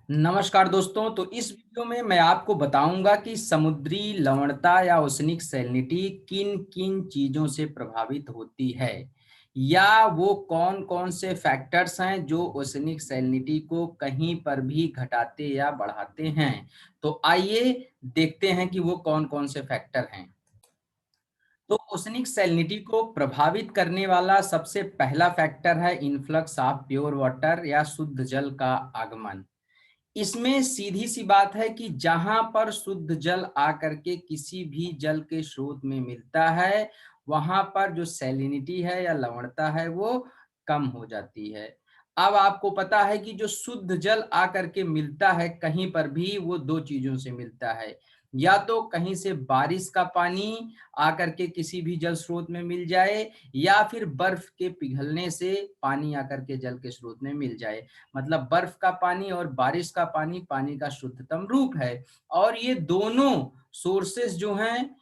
नमस्कार दोस्तों। तो इस वीडियो में मैं आपको बताऊंगा कि समुद्री लवणता या ओशनिक सैलिनिटी किन किन चीजों से प्रभावित होती है, या वो कौन कौन से फैक्टर्स हैं जो ओशनिक सैलिनिटी को कहीं पर भी घटाते या बढ़ाते हैं। तो आइए देखते हैं कि वो कौन कौन से फैक्टर हैं। तो ओशनिक सैलिनिटी को प्रभावित करने वाला सबसे पहला फैक्टर है इन्फ्लक्स ऑफ प्योर वाटर या शुद्ध जल का आगमन। इसमें सीधी सी बात है कि जहां पर शुद्ध जल आकर के किसी भी जल के स्रोत में मिलता है, वहां पर जो सैलिनिटी है या लवणता है वो कम हो जाती है। अब आपको पता है कि जो शुद्ध जल आकर के मिलता है कहीं पर भी, वो दो चीजों से मिलता है। या तो कहीं से बारिश का पानी आकर के किसी भी जल स्रोत में मिल जाए, या फिर बर्फ के पिघलने से पानी आकर के जल के स्रोत में मिल जाए। मतलब बर्फ का पानी और बारिश का पानी पानी का शुद्धतम रूप है। और ये दोनों सोर्सेस जो हैं,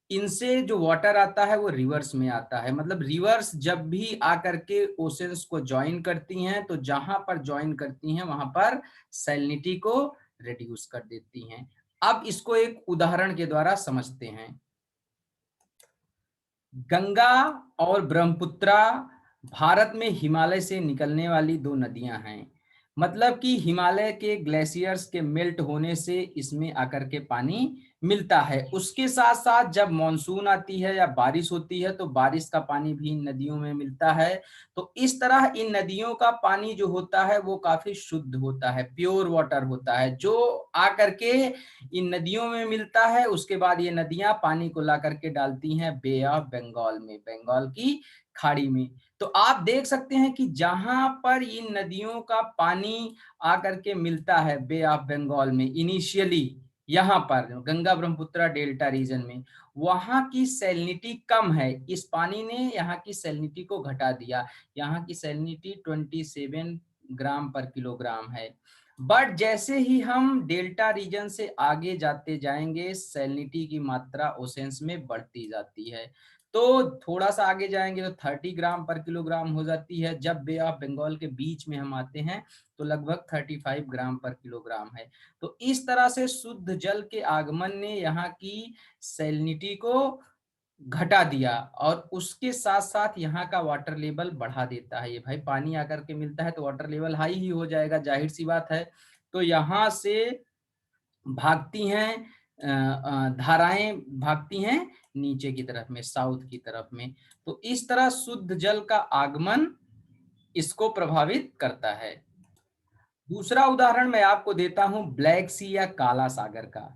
इनसे जो वाटर आता है वो रिवर्स में आता है। मतलब रिवर्स जब भी आकर के ओशंस को ज्वाइन करती हैं, तो जहां पर ज्वाइन करती हैं वहां पर सैलिनिटी को रिड्यूस कर देती हैं। अब इसको एक उदाहरण के द्वारा समझते हैं। गंगा और ब्रह्मपुत्रा भारत में हिमालय से निकलने वाली दो नदियां हैं। मतलब कि हिमालय के ग्लेशियर्स के मेल्ट होने से इसमें आकर के पानी मिलता है। उसके साथ साथ जब मॉनसून आती है या बारिश होती है, तो बारिश का पानी भी इन नदियों में मिलता है। तो इस तरह इन नदियों का पानी जो होता है वो काफी शुद्ध होता है, प्योर वाटर होता है, जो आकर के इन नदियों में मिलता है। उसके बाद ये नदियां पानी को ला करके डालती हैं बे ऑफ बंगाल में, बंगाल की खाड़ी में। तो आप देख सकते हैं कि जहां पर इन नदियों का पानी आकर के मिलता है बे ऑफ बंगाल में इनिशियली, यहाँ पर गंगा ब्रह्मपुत्र डेल्टा रीजन में, वहां की सैलिनिटी कम है। इस पानी ने यहाँ की सैलिनिटी को घटा दिया। यहाँ की सैलिनिटी 27 ग्राम पर किलोग्राम है। बट जैसे ही हम डेल्टा रीजन से आगे जाते जाएंगे, सैलिनिटी की मात्रा ओशंस में बढ़ती जाती है। तो थोड़ा सा आगे जाएंगे तो 30 ग्राम पर किलोग्राम हो जाती है। जब बे ऑफ बंगाल के बीच में हम आते हैं तो लगभग 35 ग्राम पर किलोग्राम है। तो इस तरह से शुद्ध जल के आगमन ने यहाँ की सैलिनिटी को घटा दिया, और उसके साथ साथ यहाँ का वाटर लेवल बढ़ा देता है। ये भाई पानी आकर के मिलता है तो वाटर लेवल हाई ही हो जाएगा, जाहिर सी बात है। तो यहाँ से भागती हैं धाराएं भागती हैं नीचे की तरफ में, साउथ की तरफ में। तो इस तरह शुद्ध जल का आगमन इसको प्रभावित करता है। दूसरा उदाहरण मैं आपको देता हूं ब्लैक सी या काला सागर का।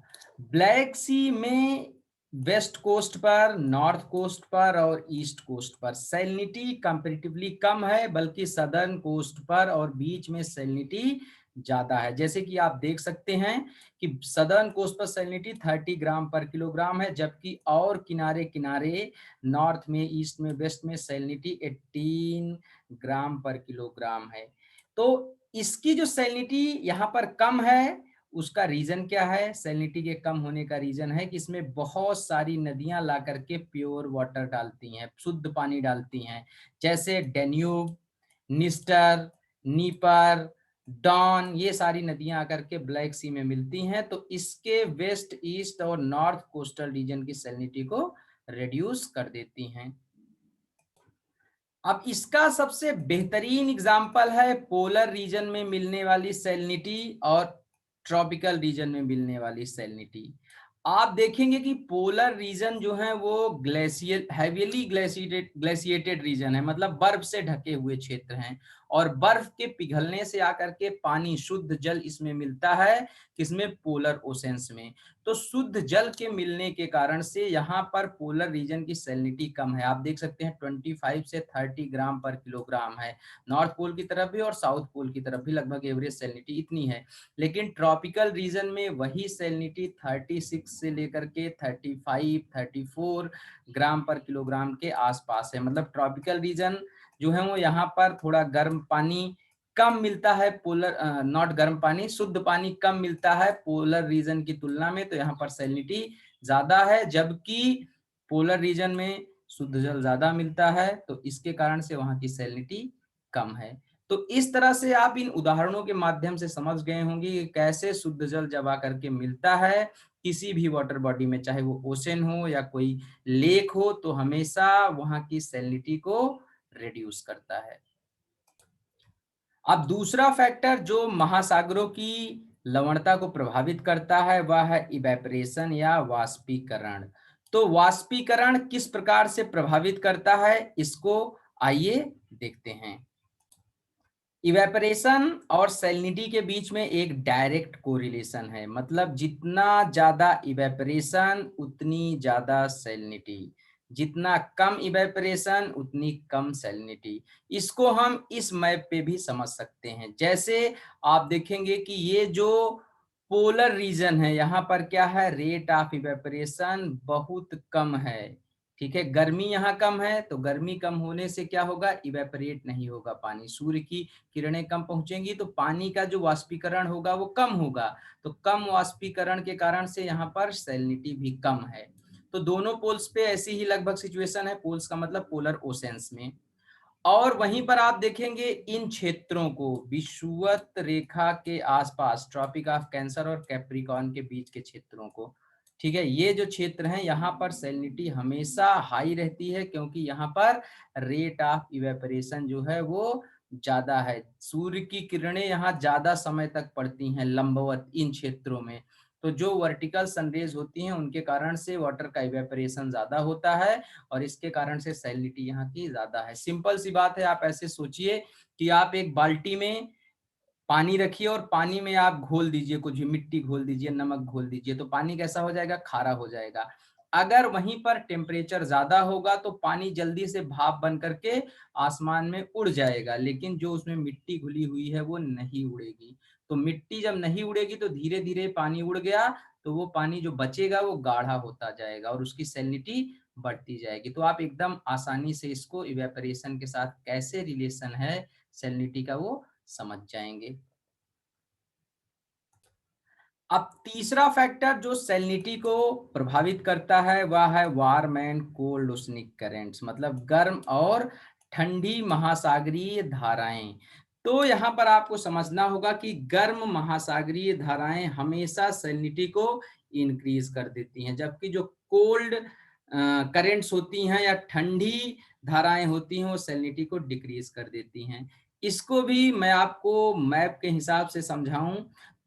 ब्लैक सी में वेस्ट कोस्ट पर, नॉर्थ कोस्ट पर और ईस्ट कोस्ट पर सैलिनिटी कंपैरेटिवली कम है, बल्कि सदर्न कोस्ट पर और बीच में सैलिनिटी ज्यादा है। जैसे कि आप देख सकते हैं कि सदर्न कोस्ट पर सैलिनिटी 30 ग्राम पर किलोग्राम है, जबकि और किनारे किनारे नॉर्थ में, ईस्ट में, वेस्ट में सैलिनिटी 18 ग्राम पर किलोग्राम है। तो इसकी जो सैलिनिटी यहाँ पर कम है, उसका रीजन क्या है? सैलिनिटी के कम होने का रीजन है कि इसमें बहुत सारी नदियां ला करके प्योर वाटर डालती हैं, शुद्ध पानी डालती हैं। जैसे डेन्यूब, निस्टर, नीपर, डॉन, ये सारी नदियां आकर के ब्लैक सी में मिलती हैं। तो इसके वेस्ट, ईस्ट और नॉर्थ कोस्टल रीजन की सैलिनिटी को रिड्यूस कर देती हैं। अब इसका सबसे बेहतरीन एग्जाम्पल है पोलर रीजन में मिलने वाली सैलिनिटी और ट्रॉपिकल रीजन में मिलने वाली सैलिनिटी। आप देखेंगे कि पोलर रीजन जो है वो ग्लेशियर, हैवीली ग्लेशिएटेड रीजन है, मतलब बर्फ से ढके हुए क्षेत्र हैं। और बर्फ के पिघलने से आकर के पानी, शुद्ध जल इसमें मिलता है, किसमें? पोलर ओशंस में। तो शुद्ध जल के मिलने के कारण से यहाँ पर पोलर रीजन की सैलिनिटी कम है। आप देख सकते हैं 25 से 30 ग्राम पर किलोग्राम है। नॉर्थ पोल की तरफ भी और साउथ पोल की तरफ भी लगभग एवरेज सैलिनिटी इतनी है। लेकिन ट्रॉपिकल रीजन में वही सैलिनिटी 36 से लेकर के 35, 34 ग्राम पर किलोग्राम के आसपास है। मतलब ट्रॉपिकल रीजन जो है वो यहाँ पर थोड़ा गर्म पानी कम मिलता है, पोलर नॉट गर्म पानी, शुद्ध पानी कम मिलता है पोलर रीजन की तुलना में। तो यहाँ पर सैलिनिटी ज्यादा है, जबकि पोलर रीजन में शुद्ध जल ज्यादा मिलता है, तो इसके कारण से वहां की सैलिनिटी कम है। तो इस तरह से आप इन उदाहरणों के माध्यम से समझ गए होंगे कि कैसे शुद्ध जल जब आकर के मिलता है किसी भी वाटर बॉडी में, चाहे वो ओशन हो या कोई लेक हो, तो हमेशा वहां की सैलिनिटी को रिड्यूस करता है। अब दूसरा फैक्टर जो महासागरों की लवणता को प्रभावित करता है वह है इवेपरेशन या वाष्पीकरण। तो वाष्पीकरण किस प्रकार से प्रभावित करता है, इसको आइए देखते हैं। इवेपरेशन और सैलिनिटी के बीच में एक डायरेक्ट कोरिलेशन है, मतलब जितना ज्यादा इवेपरेशन उतनी ज्यादा सैलिनिटी, जितना कम इवेपरेशन उतनी कम सैलिनिटी। इसको हम इस मैप पे भी समझ सकते हैं। जैसे आप देखेंगे कि ये जो पोलर रीजन है, यहाँ पर क्या है, रेट ऑफ इवेपरेशन बहुत कम है। ठीक है, गर्मी यहाँ कम है, तो गर्मी कम होने से क्या होगा, इवेपरेट नहीं होगा पानी, सूर्य की किरणें कम पहुंचेंगी तो पानी का जो वाष्पीकरण होगा वो कम होगा। तो कम वाष्पीकरण के कारण से यहाँ पर सैलिनिटी भी कम है। तो दोनों पोल्स पे ऐसी ही लगभग सिचुएशन है, पोल्स का मतलब पोलर ओशंस में। और वहीं पर आप देखेंगे इन क्षेत्रों को विषुवत रेखा के आसपास, ट्रॉपिक ऑफ कैंसर और कैप्रिकॉर्न के बीच के क्षेत्रों को, ठीक है, ये जो क्षेत्र हैं यहाँ पर सैलिनिटी हमेशा हाई रहती है, क्योंकि यहाँ पर रेट ऑफ इवेपरेशन जो है वो ज्यादा है। सूर्य की किरणें यहाँ ज्यादा समय तक पड़ती हैं लंबवत इन क्षेत्रों में, तो जो वर्टिकल सनरेज होती हैं उनके कारण से वाटर का इवेपरेशन ज्यादा होता है और इसके कारण से सैलिनिटी यहाँ की ज्यादा है। सिंपल सी बात है, आप ऐसे सोचिए कि आप एक बाल्टी में पानी रखिए और पानी में आप घोल दीजिए, कुछ भी मिट्टी घोल दीजिए, नमक घोल दीजिए, तो पानी कैसा हो जाएगा, खारा हो जाएगा। अगर वहीं पर टेम्परेचर ज्यादा होगा तो पानी जल्दी से भाप बन करके आसमान में उड़ जाएगा, लेकिन जो उसमें मिट्टी घुली हुई है वो नहीं उड़ेगी। तो मिट्टी जब नहीं उड़ेगी तो धीरे धीरे पानी उड़ गया, तो वो पानी जो बचेगा वो गाढ़ा होता जाएगा और उसकी सैलिनिटी बढ़ती जाएगी। तो आप एकदम आसानी से इसको इवेपरेशन के साथ कैसे रिलेशन है सैलिनिटी का वो समझ जाएंगे। अब तीसरा फैक्टर जो सैलिनिटी को प्रभावित करता है वह है warm and cold oceanic currents, मतलब गर्म और ठंडी महासागरीय धाराएं। तो यहाँ पर आपको समझना होगा कि गर्म महासागरीय धाराएं हमेशा सैलिनिटी को इंक्रीज कर देती हैं, जबकि जो कोल्ड करेंट्स होती हैं या ठंडी धाराएं होती हैं वो सैलिनिटी को डिक्रीज कर देती हैं। इसको भी मैं आपको मैप के हिसाब से समझाऊं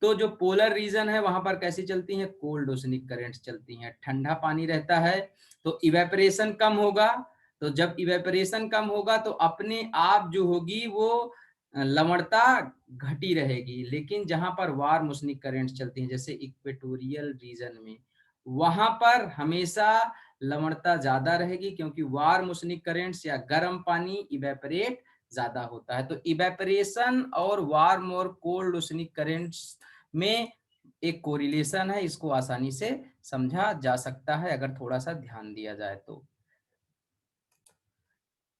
तो जो पोलर रीजन है वहां पर कैसी चलती हैं, कोल्ड ओशनिक करंट्स चलती हैं, ठंडा पानी रहता है, तो इवेपरेशन कम होगा। तो जब इवेपरेशन कम होगा तो अपने आप जो होगी वो लवणता घटी रहेगी। लेकिन जहां पर वार्म ओशनिक करंट्स चलती हैं जैसे इक्वेटोरियल रीजन में, वहां पर हमेशा लवणता ज्यादा रहेगी, क्योंकि वार्म ओशनिक करंट्स या गर्म पानी इवेपरेट ज्यादा होता है। तो इवेपरेशन और वार्म और कोल्ड ओशनिक करंट्स में एक कोरिलेशन है, इसको आसानी से समझा जा सकता है अगर थोड़ा सा ध्यान दिया जाए तो।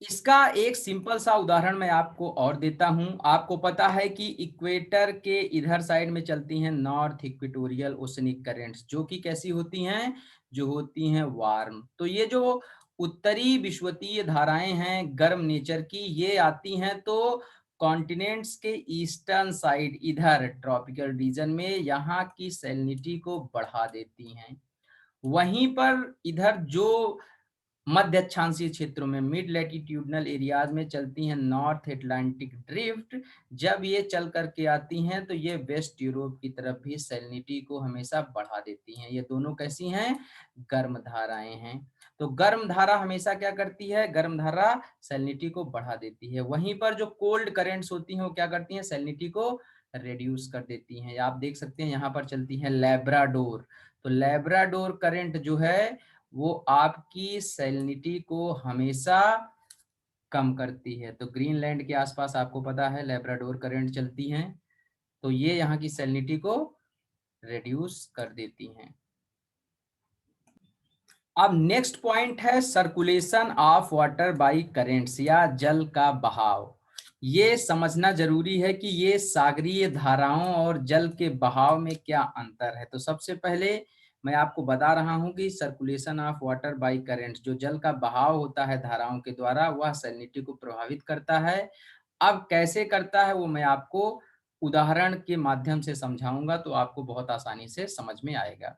इसका एक सिंपल सा उदाहरण मैं आपको और देता हूं। आपको पता है कि इक्वेटर के इधर साइड में चलती हैं नॉर्थ इक्वेटोरियल ओशनिक करंट्स, जो कि कैसी होती हैं, जो होती हैं वार्म। तो ये जो उत्तरी विषुवतीय धाराएं हैं गर्म नेचर की, ये आती हैं तो कॉन्टिनेंट्स के ईस्टर्न साइड इधर ट्रॉपिकल रीजन में यहाँ की सैलिनिटी को बढ़ा देती हैं। वहीं पर इधर जो मध्य अक्षांशीय क्षेत्रों में मिड लैटिट्यूडनल एरियाज में चलती हैं नॉर्थ एटलांटिक ड्रिफ्ट, जब ये चल करके आती हैं तो ये वेस्ट यूरोप की तरफ भी सैलिनिटी को हमेशा बढ़ा देती हैं। ये दोनों कैसी हैं, गर्म धाराएं हैं। तो गर्म धारा हमेशा क्या करती है, गर्म धारा सैलिनिटी को बढ़ा देती है। वहीं पर जो कोल्ड करेंट्स होती हैं वो क्या करती हैं, सैलिनिटी को रिड्यूस कर देती हैं। आप देख सकते हैं यहाँ पर चलती है लैब्राडोर। तो लैब्राडोर करंट जो है वो आपकी सैलिनिटी को हमेशा कम करती है। तो ग्रीनलैंड के आसपास आपको पता है लैब्राडोर करंट चलती हैं, तो ये यहाँ की सैलिनिटी को रिड्यूस कर देती हैं। अब नेक्स्ट पॉइंट है circulation of water bye currents या जल का बहाव। ये समझना जरूरी है कि ये सागरीय धाराओं और जल के बहाव में क्या अंतर है। तो सबसे पहले मैं आपको बता रहा हूं कि circulation of water bye currents, जो जल का बहाव होता है धाराओं के द्वारा, वह सैलिनिटी को प्रभावित करता है। अब कैसे करता है वो मैं आपको उदाहरण के माध्यम से समझाऊंगा, तो आपको बहुत आसानी से समझ में आएगा।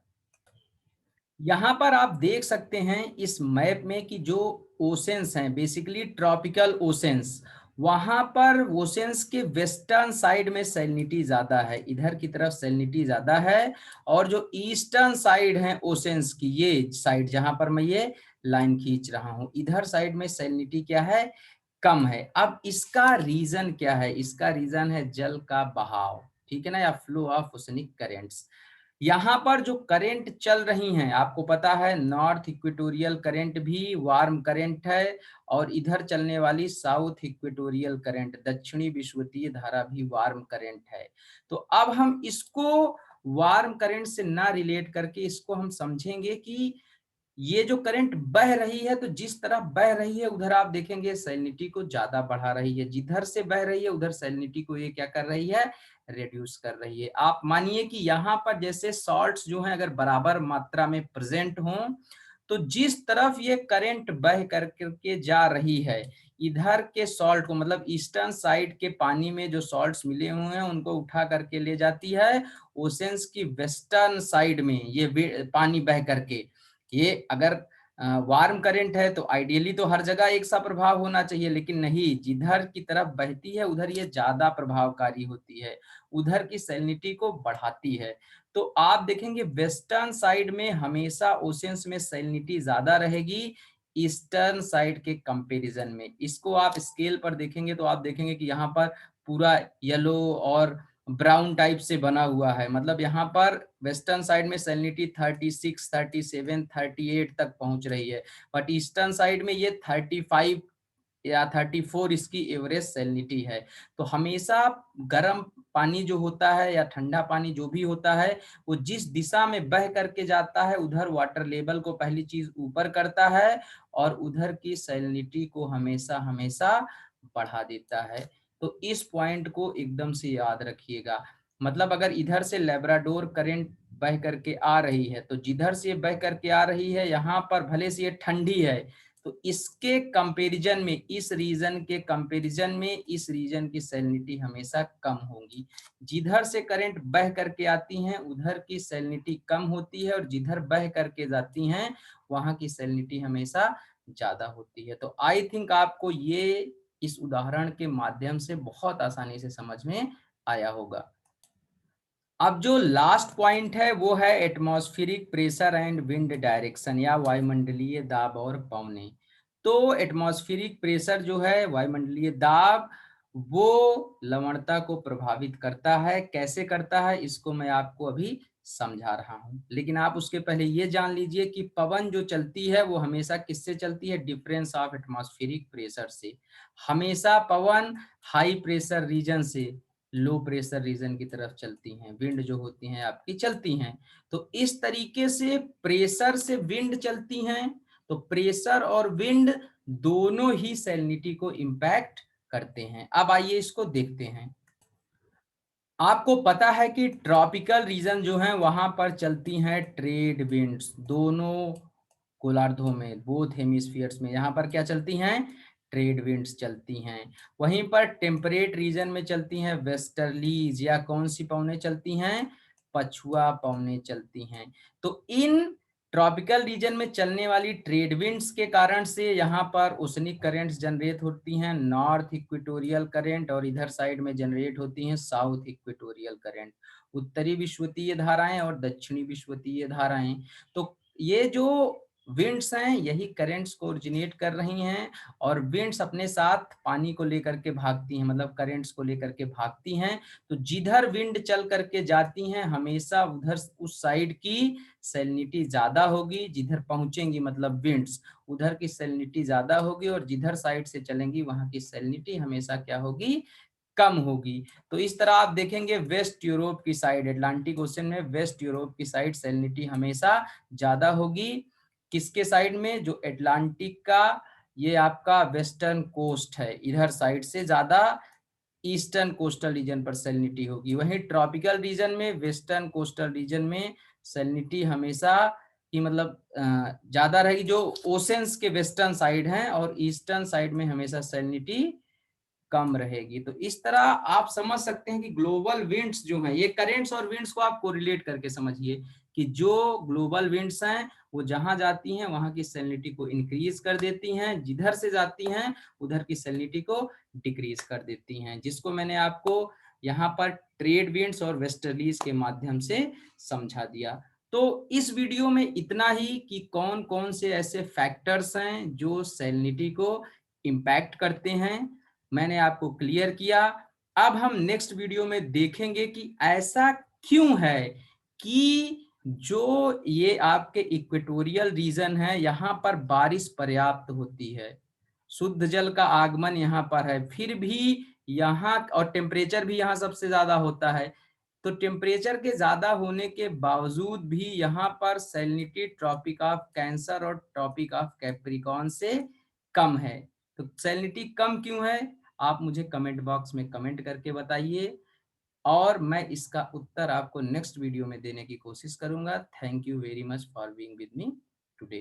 यहाँ पर आप देख सकते हैं इस मैप में कि जो ओशंस हैं, बेसिकली ट्रॉपिकल ओशंस, वहां पर ओशंस के वेस्टर्न साइड में सैलिनिटी ज्यादा है, इधर की तरफ सैलिनिटी ज्यादा है। और जो ईस्टर्न साइड है ओशंस की, ये साइड जहां पर मैं ये लाइन खींच रहा हूं, इधर साइड में सैलिनिटी क्या है, कम है। अब इसका रीजन क्या है, इसका रीजन है जल का बहाव, ठीक है ना, या फ्लो ऑफ ओशनिक करेंट्स। यहाँ पर जो करंट चल रही हैं, आपको पता है नॉर्थ इक्वेटोरियल करंट भी वार्म करंट है, और इधर चलने वाली साउथ इक्वेटोरियल करंट, दक्षिणी विषुवतीय धारा भी वार्म करंट है। तो अब हम इसको वार्म करंट से ना रिलेट करके इसको हम समझेंगे कि ये जो करंट बह रही है, तो जिस तरफ बह रही है उधर आप देखेंगे सैलिनिटी को ज्यादा बढ़ा रही है, जिधर से बह रही है उधर सैलिनिटी को ये क्या कर रही है, रिड्यूस कर रही है। आप मानिए कि यहाँ पर जैसे सॉल्ट्स जो हैं अगर बराबर मात्रा में प्रेजेंट हों, तो जिस तरफ ये करंट बह करके जा रही है, इधर के सॉल्ट को, मतलब ईस्टर्न साइड के पानी में जो सॉल्ट्स मिले हुए हैं उनको उठा करके ले जाती है ओशंस की वेस्टर्न साइड में, ये पानी बह करके। ये अगर वार्म करंट है तो आइडियली तो हर जगह एक सा प्रभाव होना चाहिए, लेकिन नहीं, जिधर की तरफ बहती है उधर ये ज्यादा प्रभावकारी होती है, उधर की सैलिनिटी को बढ़ाती है। तो आप देखेंगे वेस्टर्न साइड में हमेशा ओशंस में सैलिनिटी ज्यादा रहेगी ईस्टर्न साइड के कंपैरिजन में। इसको आप स्केल पर देखेंगे तो आप देखेंगे कि यहाँ पर पूरा येलो और ब्राउन टाइप से बना हुआ है, मतलब यहाँ पर वेस्टर्न साइड में सैलिनिटी 36, 37, 38 तक पहुंच रही है, बट ईस्टर्न साइड में ये 35 या 34 इसकी एवरेज सैलिनिटी है। तो हमेशा गर्म पानी जो होता है या ठंडा पानी जो भी होता है, वो जिस दिशा में बह करके जाता है उधर वाटर लेवल को पहली चीज ऊपर करता है, और उधर की सैलिनिटी को हमेशा हमेशा बढ़ा देता है। तो इस पॉइंट को एकदम से याद रखिएगा। मतलब अगर इधर से लेब्राडोर करंट बह करके आ रही है, तो जिधर से बह करके आ रही है यहाँ पर भले से ये ठंडी है, तो इसके कंपैरिजन में, इस रीजन के कंपैरिजन में इस रीजन की सैलिनिटी हमेशा कम होगी। जिधर से करंट बह करके आती हैं उधर की सैलिनिटी कम होती है, और जिधर बह करके जाती हैं वहां की सैलिनिटी हमेशा ज्यादा होती है। तो आई थिंक आपको ये इस उदाहरण के माध्यम से बहुत आसानी से समझ में आया होगा। अब जो लास्ट पॉइंट है वो है atmospheric pressure and wind direction, या वायुमंडलीय दाब और पवने। तो एटमॉस्फेरिक प्रेशर जो है, वायुमंडलीय दाब, वो लवणता को प्रभावित करता है। कैसे करता है इसको मैं आपको अभी समझा रहा हूं, लेकिन आप उसके पहले ये जान लीजिए कि पवन जो चलती है वो हमेशा किससे चलती है, डिफरेंस ऑफ एटमॉस्फेरिक प्रेशर से। हमेशा पवन हाई प्रेशर रीजन से लो प्रेशर रीजन की तरफ चलती हैं, विंड जो होती हैं आपकी चलती हैं। तो इस तरीके से प्रेशर से विंड चलती हैं, तो प्रेशर और विंड दोनों ही सैलिनिटी को इंपैक्ट करते हैं। अब आइए इसको देखते हैं। आपको पता है कि ट्रॉपिकल रीजन जो है वहां पर चलती हैं ट्रेड विंड्स, दोनों गोलार्धों में, बोथ हेमिस्फीयर्स में यहाँ पर क्या चलती हैं, ट्रेड विंड्स चलती हैं। वहीं पर टेम्परेट रीजन में चलती हैं वेस्टर्लीज, या कौन सी पवनें चलती हैं, पछुआ पवनें चलती हैं। तो इन ट्रॉपिकल रीजन में चलने वाली ट्रेड विंड्स के कारण से यहाँ पर ओशनिक करंट्स जनरेट होती हैं, नॉर्थ इक्वेटोरियल करंट, और इधर साइड में जनरेट होती हैं साउथ इक्वेटोरियल करंट, उत्तरी विषुवतीय धाराएं और दक्षिणी विषुवतीय धाराएं। तो ये जो विंड्स हैं यही करंट्स को ओरिजिनेट कर रही हैं, और विंड्स अपने साथ पानी को लेकर के भागती हैं, मतलब करंट्स को लेकर के भागती हैं। तो जिधर विंड चल करके जाती हैं हमेशा उधर उस साइड की सैलिनिटी ज्यादा होगी, जिधर पहुंचेंगी मतलब विंड्स उधर की सैलिनिटी ज्यादा होगी, और जिधर साइड से चलेंगी वहां की सैलिनिटी हमेशा क्या होगी, कम होगी। तो इस तरह आप देखेंगे वेस्ट यूरोप की साइड, अटलांटिक ओशन में वेस्ट यूरोप की साइड सैलिनिटी हमेशा ज्यादा होगी। किसके साइड में, जो अटलांटिक का ये आपका वेस्टर्न कोस्ट है, इधर साइड से ज्यादा ईस्टर्न कोस्टल रीजन पर सैलिनिटी होगी। वहीं ट्रॉपिकल रीजन में, वेस्टर्न कोस्टल रीजन में सैलिनिटी हमेशा की मतलब ज्यादा रहेगी, जो ओशंस के वेस्टर्न साइड हैं, और ईस्टर्न साइड में हमेशा सैलिनिटी कम रहेगी। तो इस तरह आप समझ सकते हैं कि ग्लोबल विंड्स जो हैं, ये करेंट्स और विंड्स को आप कोरिलेट करके समझिए कि जो ग्लोबल विंड्स हैं वो जहां जाती हैं वहां की सैलिनिटी को इंक्रीज कर देती हैं, जिधर से जाती हैं उधर की सैलिनिटी को डिक्रीज कर देती हैं, जिसको मैंने आपको यहाँ पर ट्रेड विंड्स और वेस्टर्लीज के माध्यम से समझा दिया। तो इस वीडियो में इतना ही कि कौन कौन से ऐसे फैक्टर्स हैं जो सैलिनिटी को इम्पैक्ट करते हैं, मैंने आपको क्लियर किया। अब हम नेक्स्ट वीडियो में देखेंगे कि ऐसा क्यों है कि जो ये आपके इक्वेटोरियल रीजन है यहाँ पर बारिश पर्याप्त होती है, शुद्ध जल का आगमन यहाँ पर है, फिर भी यहाँ और टेम्परेचर भी यहाँ सबसे ज्यादा होता है, तो टेम्परेचर के ज्यादा होने के बावजूद भी यहाँ पर सैलिनिटी ट्रॉपिक ऑफ कैंसर और ट्रॉपिक ऑफ कैप्रिकॉर्न से कम है। तो सैलिनिटी कम क्यों है, आप मुझे कमेंट बॉक्स में कमेंट करके बताइए और मैं इसका उत्तर आपको नेक्स्ट वीडियो में देने की कोशिश करूंगा। Thank you very much for being with me today.